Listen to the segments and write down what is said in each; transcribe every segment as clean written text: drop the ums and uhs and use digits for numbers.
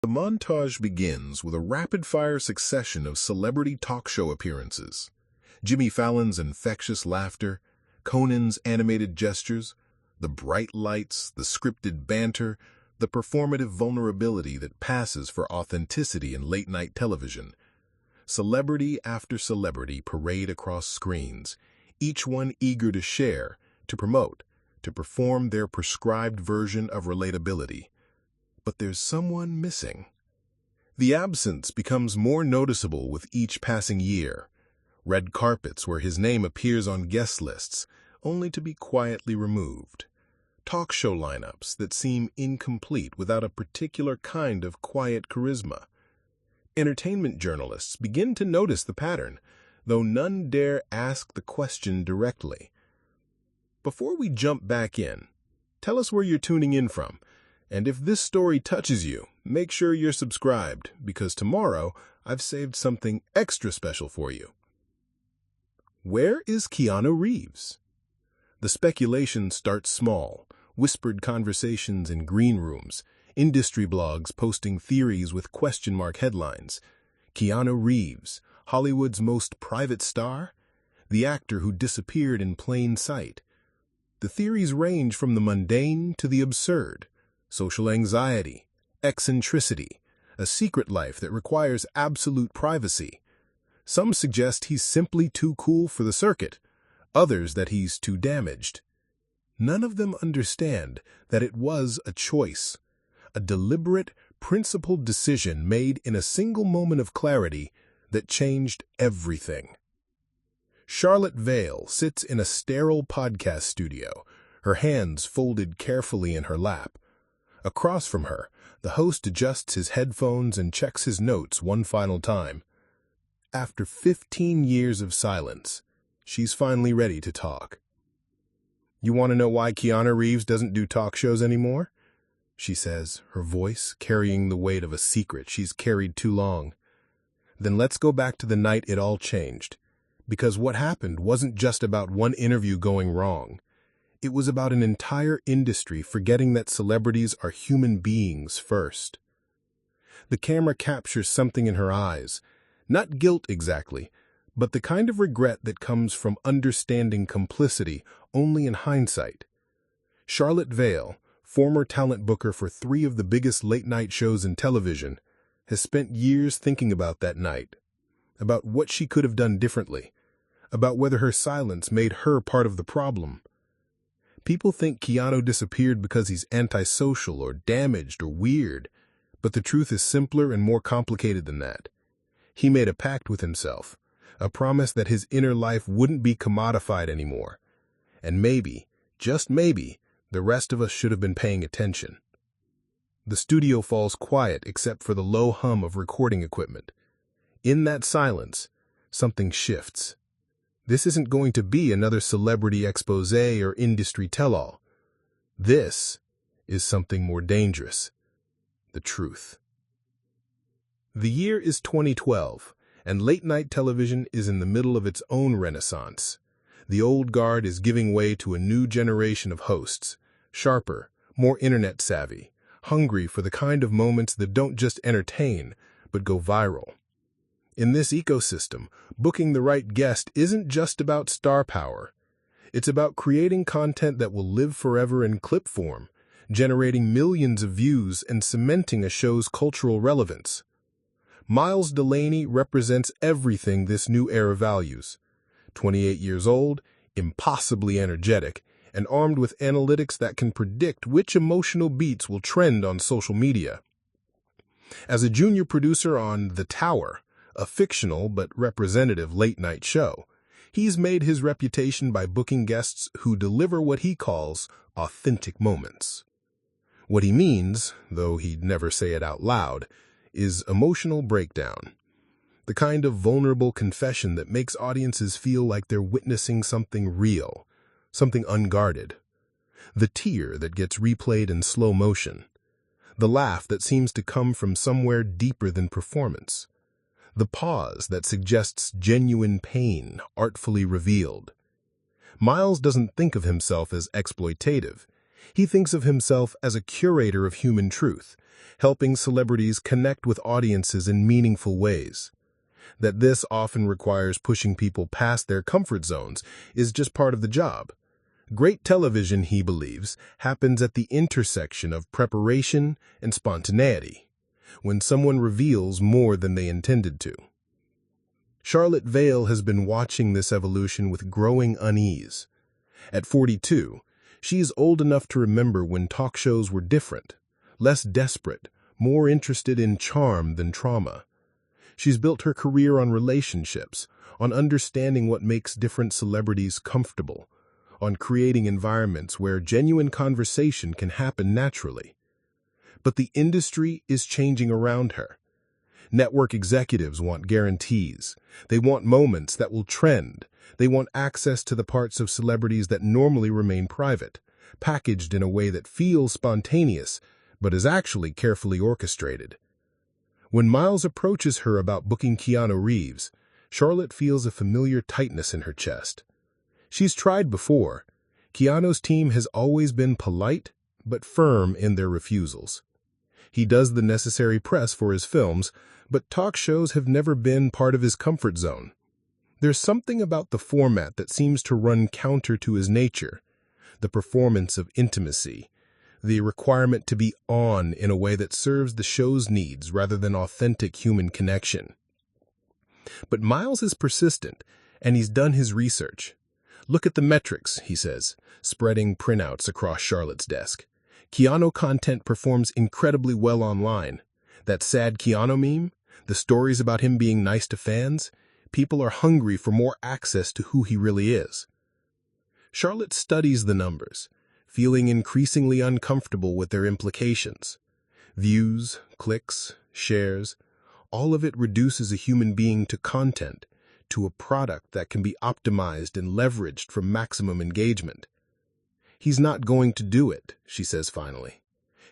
The montage begins with a rapid-fire succession of celebrity talk show appearances. Jimmy Fallon's infectious laughter, Conan's animated gestures, the bright lights, the scripted banter, the performative vulnerability that passes for authenticity in late-night television. Celebrity after celebrity parade across screens, each one eager to share, to promote, to perform their prescribed version of relatability. But there's someone missing. The absence becomes more noticeable with each passing year. Red carpets where his name appears on guest lists, only to be quietly removed. Talk show lineups that seem incomplete without a particular kind of quiet charisma. Entertainment journalists begin to notice the pattern, though none dare ask the question directly. Before we jump back in, tell us where you're tuning in from. And if this story touches you, make sure you're subscribed, because tomorrow I've saved something extra special for you. Where is Keanu Reeves? The speculation starts small, whispered conversations in green rooms, industry blogs posting theories with question mark headlines. Keanu Reeves, Hollywood's most private star? The actor who disappeared in plain sight. The theories range from the mundane to the absurd. Social anxiety, eccentricity, a secret life that requires absolute privacy. Some suggest he's simply too cool for the circuit, others that he's too damaged. None of them understand that it was a choice, a deliberate, principled decision made in a single moment of clarity that changed everything. Charlotte Vale sits in a sterile podcast studio, her hands folded carefully in her lap. Across from her, the host adjusts his headphones and checks his notes one final time. After 15 years of silence, she's finally ready to talk. "You want to know why Keanu Reeves doesn't do talk shows anymore?" she says, her voice carrying the weight of a secret she's carried too long. "Then let's go back to the night it all changed. Because what happened wasn't just about one interview going wrong. It was about an entire industry forgetting that celebrities are human beings first." The camera captures something in her eyes, not guilt exactly, but the kind of regret that comes from understanding complicity only in hindsight. Charlotte Vale, former talent booker for 3 of the biggest late-night shows in television, has spent years thinking about that night, about what she could have done differently, about whether her silence made her part of the problem. People think Keanu disappeared because he's antisocial or damaged or weird, but the truth is simpler and more complicated than that. He made a pact with himself, a promise that his inner life wouldn't be commodified anymore. And maybe, just maybe, the rest of us should have been paying attention. The studio falls quiet except for the low hum of recording equipment. In that silence, something shifts. This isn't going to be another celebrity expose or industry tell-all. This is something more dangerous. The truth. The year is 2012, and late-night television is in the middle of its own renaissance. The old guard is giving way to a new generation of hosts, sharper, more internet-savvy, hungry for the kind of moments that don't just entertain, but go viral. In this ecosystem, booking the right guest isn't just about star power. It's about creating content that will live forever in clip form, generating millions of views and cementing a show's cultural relevance. Miles Delaney represents everything this new era values. 28 years old, impossibly energetic, and armed with analytics that can predict which emotional beats will trend on social media. As a junior producer on The Tower, a fictional but representative late-night show, he's made his reputation by booking guests who deliver what he calls authentic moments. What he means, though he'd never say it out loud, is emotional breakdown. The kind of vulnerable confession that makes audiences feel like they're witnessing something real, something unguarded. The tear that gets replayed in slow motion. The laugh that seems to come from somewhere deeper than performance. The pause that suggests genuine pain, artfully revealed. Miles doesn't think of himself as exploitative. He thinks of himself as a curator of human truth, helping celebrities connect with audiences in meaningful ways. That this often requires pushing people past their comfort zones is just part of the job. Great television, he believes, happens at the intersection of preparation and spontaneity, when someone reveals more than they intended to. Charlotte Vale has been watching this evolution with growing unease. At 42, she is old enough to remember when talk shows were different, less desperate, more interested in charm than trauma. She's built her career on relationships, on understanding what makes different celebrities comfortable, on creating environments where genuine conversation can happen naturally. But the industry is changing around her. Network executives want guarantees. They want moments that will trend. They want access to the parts of celebrities that normally remain private, packaged in a way that feels spontaneous, but is actually carefully orchestrated. When Miles approaches her about booking Keanu Reeves, Charlotte feels a familiar tightness in her chest. She's tried before. Keanu's team has always been polite, but firm in their refusals. He does the necessary press for his films, but talk shows have never been part of his comfort zone. There's something about the format that seems to run counter to his nature, the performance of intimacy, the requirement to be on in a way that serves the show's needs rather than authentic human connection. But Miles is persistent, and he's done his research. Look at the metrics, he says, spreading printouts across Charlotte's desk. Keanu content performs incredibly well online. That sad Keanu meme, the stories about him being nice to fans, people are hungry for more access to who he really is. Charlotte studies the numbers, feeling increasingly uncomfortable with their implications. Views, clicks, shares, all of it reduces a human being to content, to a product that can be optimized and leveraged for maximum engagement. He's not going to do it, she says finally.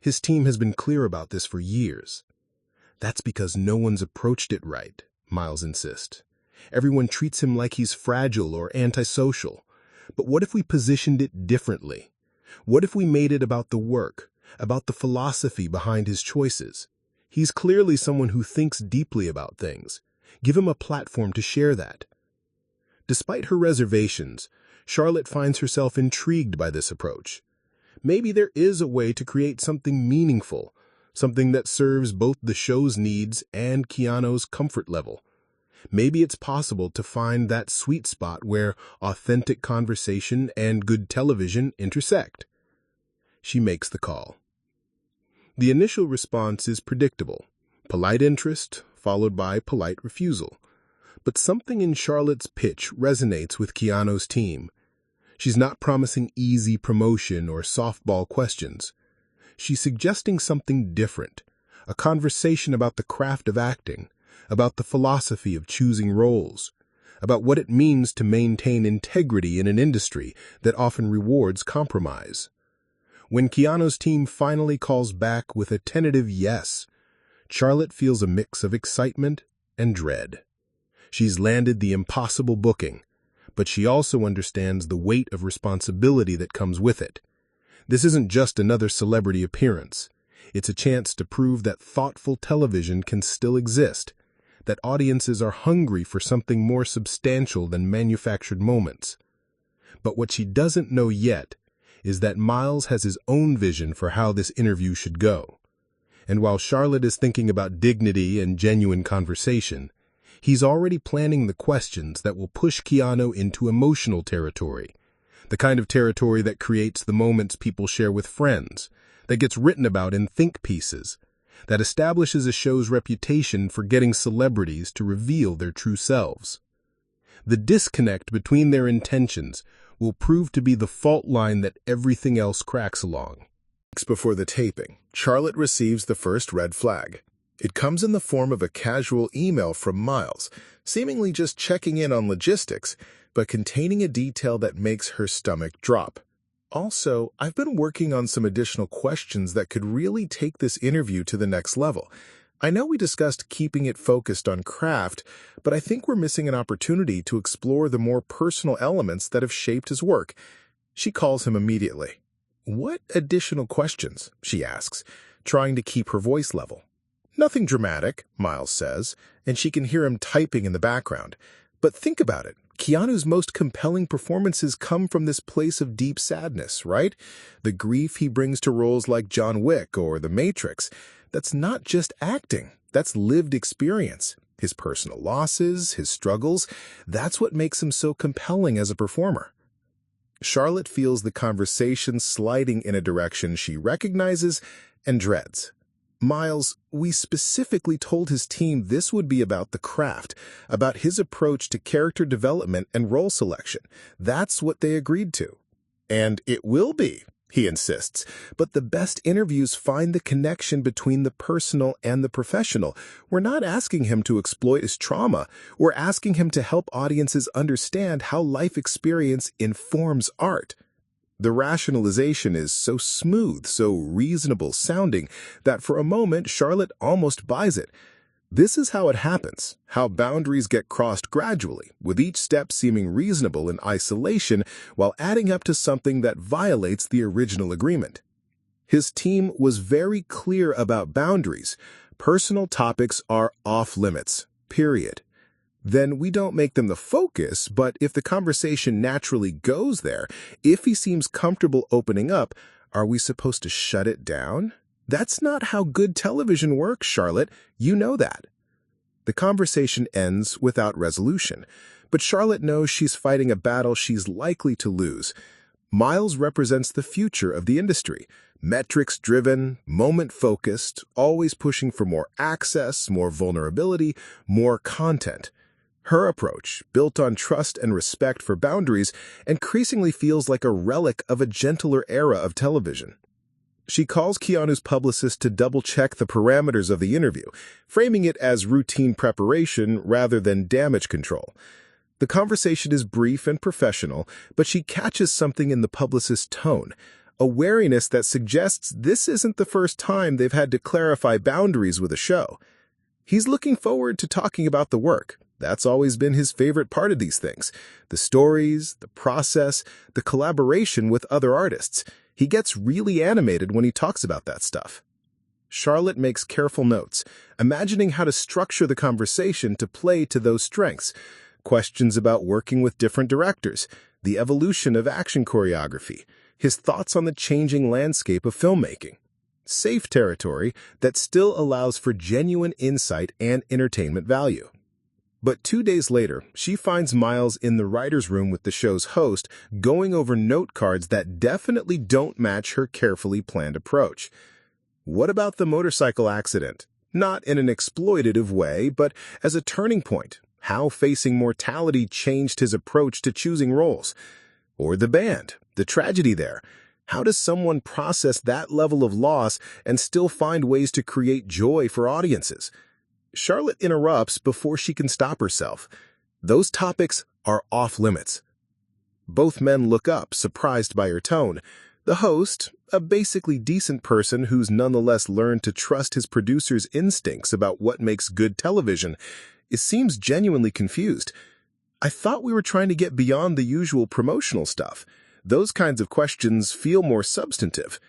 His team has been clear about this for years. That's because no one's approached it right, Miles insists. Everyone treats him like he's fragile or antisocial. But what if we positioned it differently? What if we made it about the work, about the philosophy behind his choices? He's clearly someone who thinks deeply about things. Give him a platform to share that. Despite her reservations, Charlotte finds herself intrigued by this approach. Maybe there is a way to create something meaningful, something that serves both the show's needs and Keanu's comfort level. Maybe it's possible to find that sweet spot where authentic conversation and good television intersect. She makes the call. The initial response is predictable. Polite interest, followed by polite refusal. But something in Charlotte's pitch resonates with Keanu's team. She's not promising easy promotion or softball questions. She's suggesting something different, a conversation about the craft of acting, about the philosophy of choosing roles, about what it means to maintain integrity in an industry that often rewards compromise. When Keanu's team finally calls back with a tentative yes, Charlotte feels a mix of excitement and dread. She's landed the impossible booking, but she also understands the weight of responsibility that comes with it. This isn't just another celebrity appearance. It's a chance to prove that thoughtful television can still exist, that audiences are hungry for something more substantial than manufactured moments. But what she doesn't know yet is that Miles has his own vision for how this interview should go. And while Charlotte is thinking about dignity and genuine conversation, he's already planning the questions that will push Keanu into emotional territory, the kind of territory that creates the moments people share with friends, that gets written about in think pieces, that establishes a show's reputation for getting celebrities to reveal their true selves. The disconnect between their intentions will prove to be the fault line that everything else cracks along. Weeks before the taping, Charlotte receives the first red flag. It comes in the form of a casual email from Miles, seemingly just checking in on logistics, but containing a detail that makes her stomach drop. Also, I've been working on some additional questions that could really take this interview to the next level. I know we discussed keeping it focused on craft, but I think we're missing an opportunity to explore the more personal elements that have shaped his work. She calls him immediately. "What additional questions?" she asks, trying to keep her voice level. "Nothing dramatic," Miles says, and she can hear him typing in the background. But think about it. Keanu's most compelling performances come from this place of deep sadness, right? The grief he brings to roles like John Wick or The Matrix. That's not just acting. That's lived experience. His personal losses, his struggles, that's what makes him so compelling as a performer. Charlotte feels the conversation sliding in a direction she recognizes and dreads. "Miles, we specifically told his team this would be about the craft, about his approach to character development and role selection. That's what they agreed to." "And it will be," he insists, "but the best interviews find the connection between the personal and the professional. We're not asking him to exploit his trauma. We're asking him to help audiences understand how life experience informs art." The rationalization is so smooth, so reasonable sounding, that for a moment Charlotte almost buys it. This is how it happens, how boundaries get crossed gradually, with each step seeming reasonable in isolation while adding up to something that violates the original agreement. His team was very clear about boundaries. Personal topics are off limits, period. Then we don't make them the focus, but if the conversation naturally goes there, if he seems comfortable opening up, are we supposed to shut it down? That's not how good television works, Charlotte. You know that. The conversation ends without resolution, but Charlotte knows she's fighting a battle she's likely to lose. Miles represents the future of the industry. Metrics-driven, moment-focused, always pushing for more access, more vulnerability, more content. Her approach, built on trust and respect for boundaries, increasingly feels like a relic of a gentler era of television. She calls Keanu's publicist to double-check the parameters of the interview, framing it as routine preparation rather than damage control. The conversation is brief and professional, but she catches something in the publicist's tone, a wariness that suggests this isn't the first time they've had to clarify boundaries with a show. He's looking forward to talking about the work. That's always been his favorite part of these things. The stories, the process, the collaboration with other artists. He gets really animated when he talks about that stuff. Charlotte makes careful notes, imagining how to structure the conversation to play to those strengths. Questions about working with different directors, the evolution of action choreography, his thoughts on the changing landscape of filmmaking. Safe territory that still allows for genuine insight and entertainment value. But 2 days later, she finds Miles in the writer's room with the show's host, going over note cards that definitely don't match her carefully planned approach. What about the motorcycle accident? Not in an exploitative way, but as a turning point. How facing mortality changed his approach to choosing roles. Or the band, the tragedy there. How does someone process that level of loss and still find ways to create joy for audiences? Charlotte interrupts before she can stop herself. Those topics are off limits. Both men look up, surprised by her tone. The host, a basically decent person who's nonetheless learned to trust his producer's instincts about what makes good television, seems genuinely confused. "I thought we were trying to get beyond the usual promotional stuff. Those kinds of questions feel more substantive."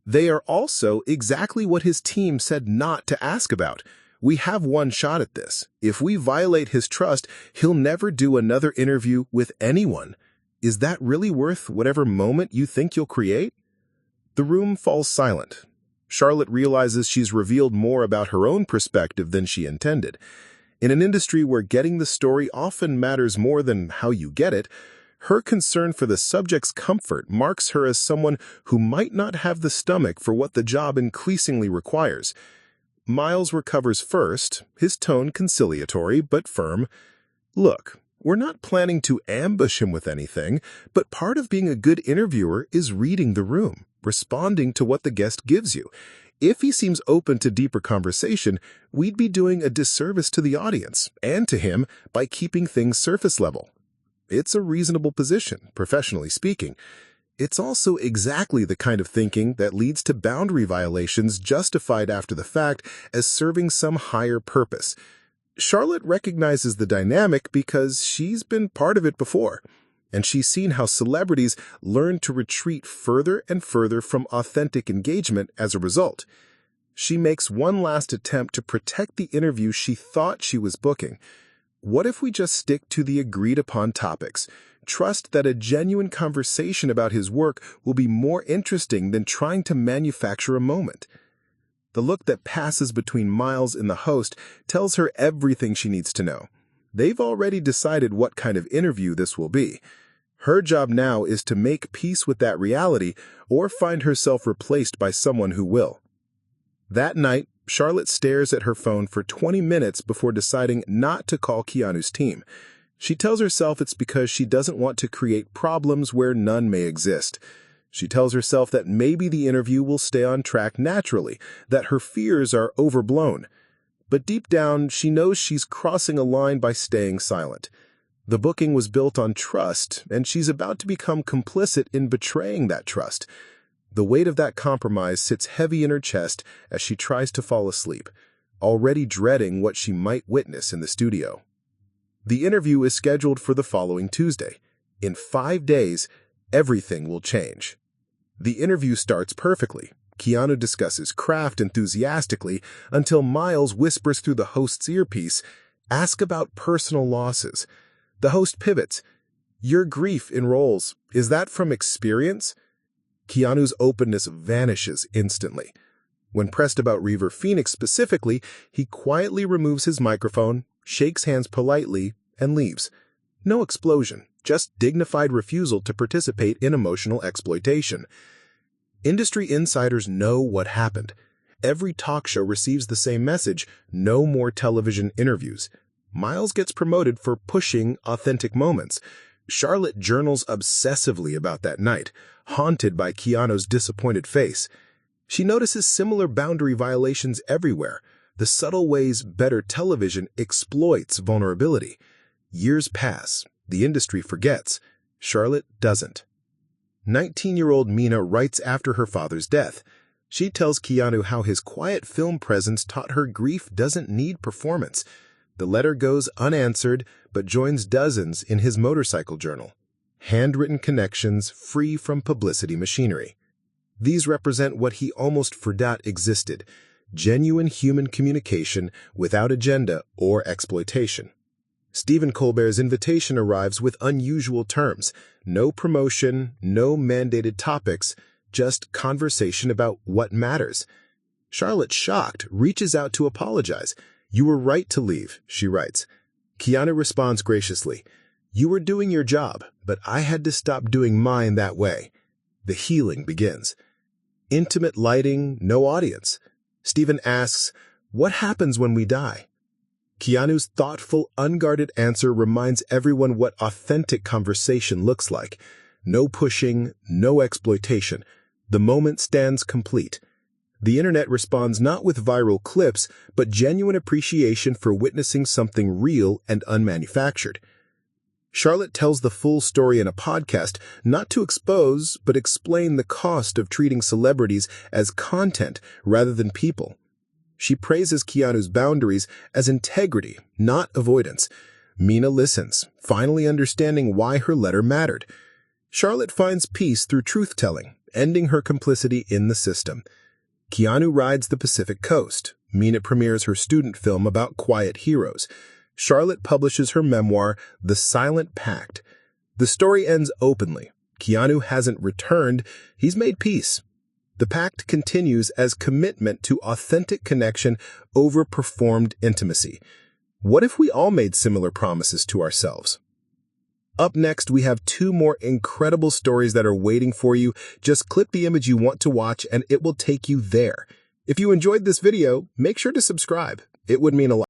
They are also exactly what his team said not to ask about. "We have one shot at this. If we violate his trust, he'll never do another interview with anyone. Is that really worth whatever moment you think you'll create?" The room falls silent. Charlotte realizes she's revealed more about her own perspective than she intended. In an industry where getting the story often matters more than how you get it, her concern for the subject's comfort marks her as someone who might not have the stomach for what the job increasingly requires. Miles recovers first, his tone conciliatory but firm. "Look, we're not planning to ambush him with anything, but part of being a good interviewer is reading the room, responding to what the guest gives you. If he seems open to deeper conversation, we'd be doing a disservice to the audience and to him by keeping things surface level." It's a reasonable position, professionally speaking. It's also exactly the kind of thinking that leads to boundary violations justified after the fact as serving some higher purpose. Charlotte recognizes the dynamic because she's been part of it before. And she's seen how celebrities learn to retreat further and further from authentic engagement as a result. She makes one last attempt to protect the interview she thought she was booking. What if we just stick to the agreed-upon topics? Trust that a genuine conversation about his work will be more interesting than trying to manufacture a moment. The look that passes between Miles and the host tells her everything she needs to know. They've already decided what kind of interview this will be. Her job now is to make peace with that reality or find herself replaced by someone who will. That night, Charlotte stares at her phone for 20 minutes before deciding not to call Keanu's team. She tells herself it's because she doesn't want to create problems where none may exist. She tells herself that maybe the interview will stay on track naturally, that her fears are overblown. But deep down, she knows she's crossing a line by staying silent. The booking was built on trust, and she's about to become complicit in betraying that trust. The weight of that compromise sits heavy in her chest as she tries to fall asleep, already dreading what she might witness in the studio. The interview is scheduled for the following Tuesday. In 5 days, everything will change. The interview starts perfectly. Keanu discusses craft enthusiastically until Miles whispers through the host's earpiece, "Ask about personal losses." The host pivots. "Your grief in roles, is that from experience?" Keanu's openness vanishes instantly. When pressed about River Phoenix specifically, he quietly removes his microphone, shakes hands politely, and leaves. No explosion, just dignified refusal to participate in emotional exploitation. Industry insiders know what happened. Every talk show receives the same message: no more television interviews. Miles gets promoted for pushing authentic moments. Charlotte journals obsessively about that night, haunted by Keanu's disappointed face. She notices similar boundary violations everywhere, the subtle ways better television exploits vulnerability. Years pass. The industry forgets. Charlotte doesn't. 19-year-old Mina writes after her father's death. She tells Keanu how his quiet film presence taught her grief doesn't need performance. The letter goes unanswered, but joins dozens in his motorcycle journal. Handwritten connections free from publicity machinery. These represent what he almost forgot existed: genuine human communication without agenda or exploitation. Stephen Colbert's invitation arrives with unusual terms: no promotion, no mandated topics, just conversation about what matters. Charlotte, shocked, reaches out to apologize. "You were right to leave," she writes. Keanu responds graciously, "You were doing your job, but I had to stop doing mine that way." The healing begins. Intimate lighting, no audience. Stephen asks, "What happens when we die?" Keanu's thoughtful, unguarded answer reminds everyone what authentic conversation looks like. No pushing, no exploitation. The moment stands complete. The internet responds not with viral clips, but genuine appreciation for witnessing something real and unmanufactured. Charlotte tells the full story in a podcast, not to expose, but explain the cost of treating celebrities as content rather than people. She praises Keanu's boundaries as integrity, not avoidance. Mina listens, finally understanding why her letter mattered. Charlotte finds peace through truth-telling, ending her complicity in the system. Keanu rides the Pacific Coast. Mina premieres her student film about quiet heroes. Charlotte publishes her memoir, The Silent Pact. The story ends openly. Keanu hasn't returned, he's made peace. The pact continues as commitment to authentic connection over performed intimacy. What if we all made similar promises to ourselves? Up next, we have 2 more incredible stories that are waiting for you. Just click the image you want to watch and it will take you there. If you enjoyed this video, make sure to subscribe. It would mean a lot.